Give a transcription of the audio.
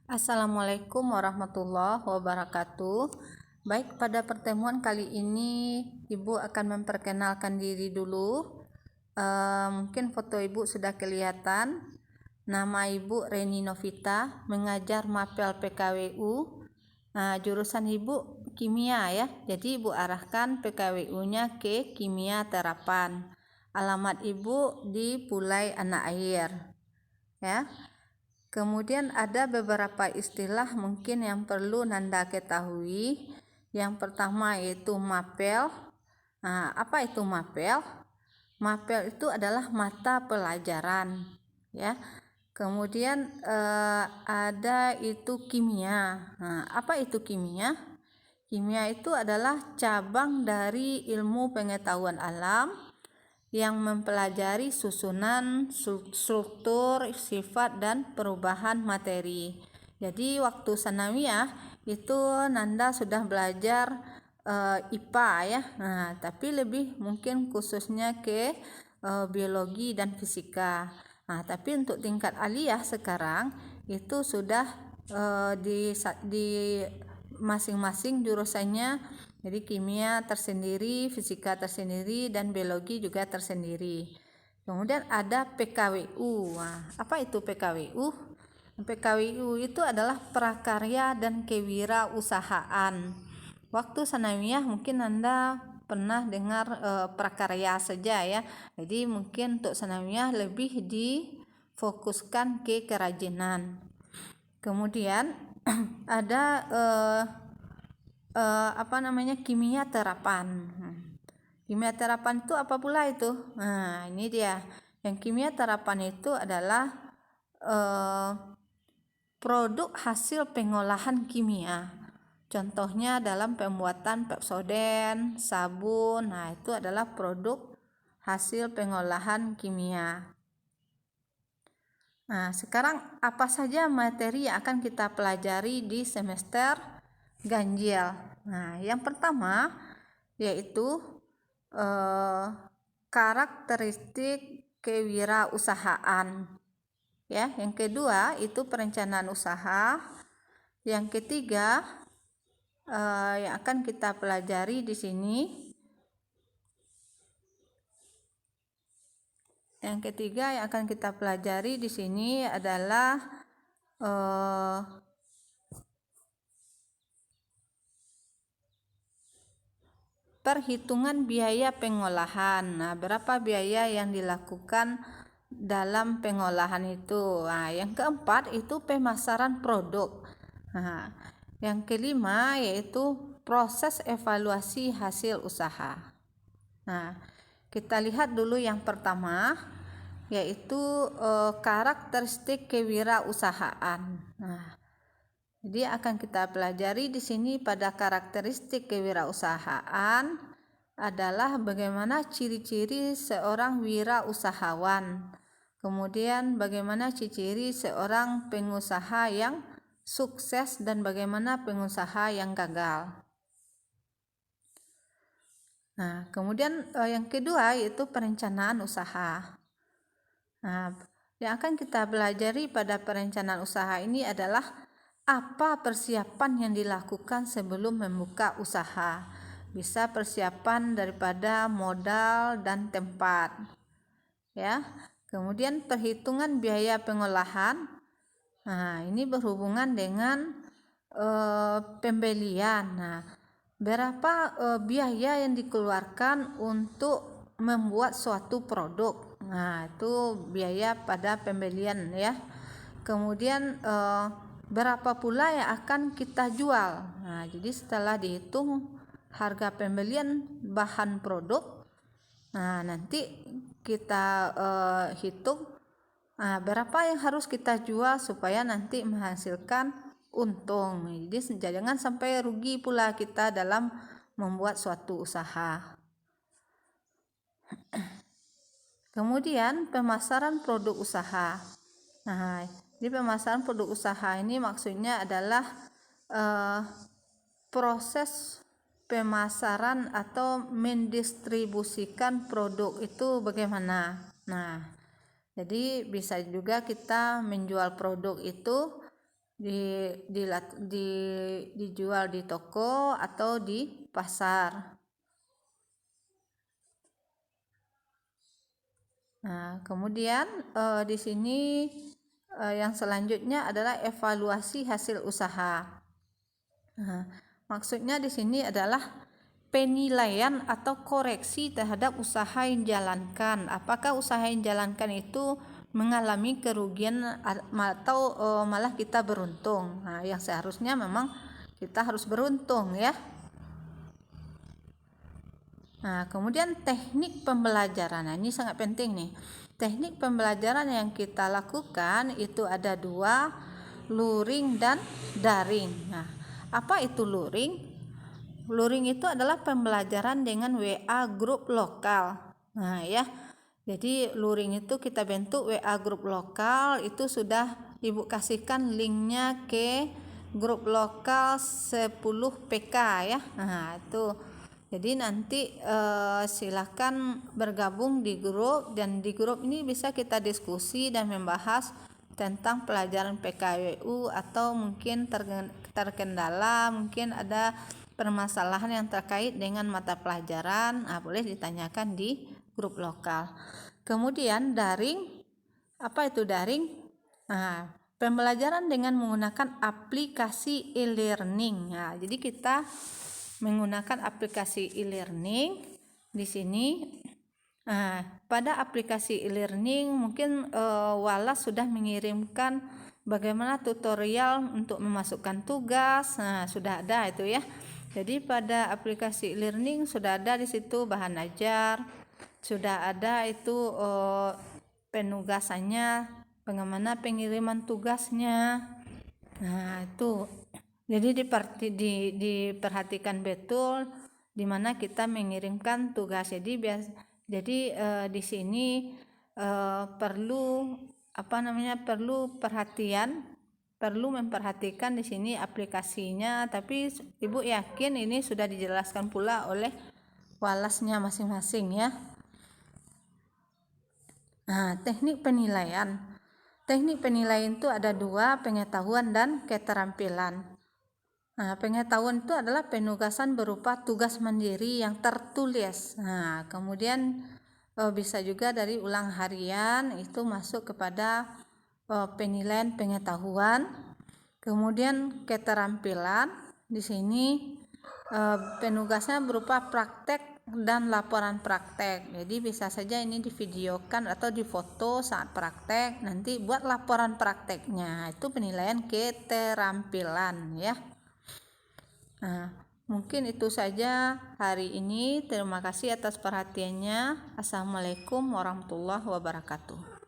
Assalamualaikum warahmatullahi wabarakatuh. Baik, pada pertemuan kali ini Ibu akan memperkenalkan diri dulu. Mungkin foto Ibu sudah kelihatan. Nama Ibu Reni Novita, mengajar Mapel PKWU. Jurusan Ibu kimia ya. Jadi Ibu arahkan PKWU-nya ke kimia terapan. Alamat Ibu di Pulai Anak Air. Ya. Kemudian ada beberapa istilah mungkin yang perlu Nanda ketahui. Yang pertama yaitu mapel. Apa itu mapel? Mapel itu adalah mata pelajaran, ya. Kemudian ada itu kimia. Apa itu kimia? Kimia itu adalah cabang dari ilmu pengetahuan alam yang mempelajari susunan, struktur, sifat, dan perubahan materi. Jadi waktu sanawiyah itu Nanda sudah belajar IPA ya. Tapi lebih mungkin khususnya ke biologi dan fisika. Tapi untuk tingkat aliyah sekarang itu sudah di masing-masing jurusannya. Jadi kimia tersendiri, fisika tersendiri, dan biologi juga tersendiri. Kemudian ada PKWU. Apa itu PKWU? PKWU itu adalah prakarya dan kewirausahaan. Waktu sanawiyah mungkin Anda pernah dengar prakarya saja ya. Jadi mungkin untuk sanawiyah lebih difokuskan ke kerajinan. Kemudian ada kimia terapan. Kimia terapan itu apa pula itu? Ini dia. Yang kimia terapan itu adalah produk hasil pengolahan kimia. Contohnya dalam pembuatan Pepsodent, sabun. Itu adalah produk hasil pengolahan kimia. Sekarang apa saja materi yang akan kita pelajari di semester ganjil? Yang pertama yaitu karakteristik kewirausahaan. Ya, yang kedua itu perencanaan usaha. Yang ketiga yang akan kita pelajari di sini. Yang ketiga yang akan kita pelajari di sini adalah perhitungan biaya pengolahan. Berapa biaya yang dilakukan dalam pengolahan itu. Yang keempat itu pemasaran produk. Yang kelima yaitu proses evaluasi hasil usaha. Kita lihat dulu yang pertama yaitu karakteristik kewirausahaan. Jadi akan kita pelajari di sini pada karakteristik kewirausahaan adalah bagaimana ciri-ciri seorang wirausahawan. Kemudian bagaimana ciri-ciri seorang pengusaha yang sukses dan bagaimana pengusaha yang gagal. Kemudian yang kedua yaitu perencanaan usaha. Yang akan kita pelajari pada perencanaan usaha ini adalah apa persiapan yang dilakukan sebelum membuka usaha. Bisa persiapan daripada modal dan tempat. Ya. Kemudian perhitungan biaya pengolahan. Ini berhubungan dengan pembelian. Berapa biaya yang dikeluarkan untuk membuat suatu produk. Itu biaya pada pembelian ya. Kemudian berapa pula yang akan kita jual. Jadi setelah dihitung harga pembelian bahan produk, nanti kita hitung berapa yang harus kita jual supaya nanti menghasilkan untung. Jadi jangan sampai rugi pula kita dalam membuat suatu usaha. Kemudian pemasaran produk usaha. Jadi pemasaran produk usaha ini maksudnya adalah proses pemasaran atau mendistribusikan produk itu bagaimana. Jadi bisa juga kita menjual produk itu dijual di toko atau di pasar. Nah, kemudian di sini yang selanjutnya adalah evaluasi hasil usaha. Nah, maksudnya di sini adalah penilaian atau koreksi terhadap usaha yang dijalankan. Apakah usaha yang dijalankan itu mengalami kerugian atau malah kita beruntung. Nah, yang seharusnya memang kita harus beruntung ya. Nah, kemudian teknik pembelajaran. Nah, ini sangat penting nih. Teknik pembelajaran yang kita lakukan itu ada 2, luring dan daring. Nah, apa itu luring? Luring itu adalah pembelajaran dengan WA grup lokal. Nah, ya. Jadi luring itu kita bentuk WA grup lokal, itu sudah Ibu kasihkan linknya ke grup lokal 10 PK ya. Nah, itu. Jadi nanti silahkan bergabung di grup, dan di grup ini bisa kita diskusi dan membahas tentang pelajaran PKWU atau mungkin terkendala, mungkin ada permasalahan yang terkait dengan mata pelajaran, boleh ditanyakan di grup lokal. Kemudian daring, apa itu daring? Nah, pembelajaran dengan menggunakan aplikasi e-learning. Nah, jadi kita menggunakan aplikasi e-learning di sini. Nah, pada aplikasi e-learning mungkin Walas sudah mengirimkan bagaimana tutorial untuk memasukkan tugas. Nah, sudah ada itu ya. Jadi pada aplikasi e-learning sudah ada di situ bahan ajar, sudah ada itu penugasannya, bagaimana pengiriman tugasnya. Nah, itu. Jadi diperhatikan betul di mana kita mengirimkan tugas. Jadi di sini perlu perhatian, perlu memperhatikan di sini aplikasinya. Tapi Ibu yakin ini sudah dijelaskan pula oleh Walasnya masing-masing ya. Nah, teknik penilaian. Teknik penilaian itu ada 2, pengetahuan dan keterampilan. Nah, pengetahuan itu adalah penugasan berupa tugas mandiri yang tertulis. Nah, kemudian bisa juga dari ulang harian, itu masuk kepada penilaian pengetahuan. Kemudian keterampilan, di sini penugasnya berupa praktek dan laporan praktek. Jadi bisa saja ini divideokan atau difoto saat praktek, nanti buat laporan prakteknya. Itu penilaian keterampilan ya. Nah, mungkin itu saja hari ini. Terima kasih atas perhatiannya. Assalamualaikum warahmatullahi wabarakatuh.